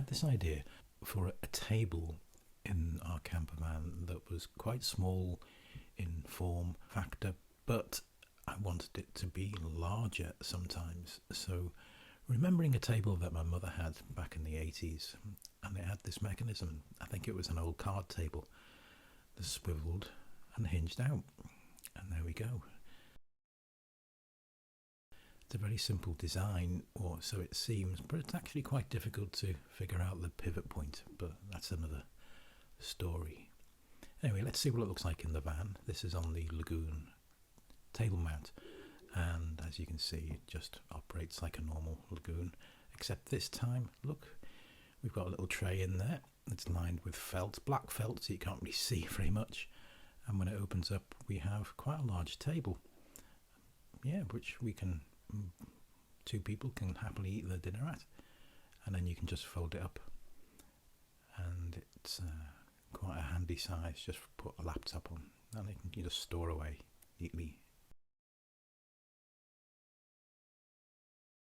had this idea for a table in our camper van that was quite small in form factor, but I wanted it to be larger sometimes. So remembering a table that my mother had back in the 80s, and it had this mechanism, I think it was an old card table, that swiveled and hinged out, and there we go. It's a very simple design, or so it seems, but it's actually quite difficult to figure out the pivot point, but that's another story. Anyway, let's see what it looks like in the van. This is on the Lagun table mount, and as you can see, it just operates like a normal Lagun, except this time, look, we've got a little tray in there. It's lined with felt, black felt, so you can't really see very much, and when it opens up we have quite a large table, which we can, two people can happily eat their dinner at, and then you can just fold it up, and it's quite a handy size. Just put a laptop on and you can just store away neatly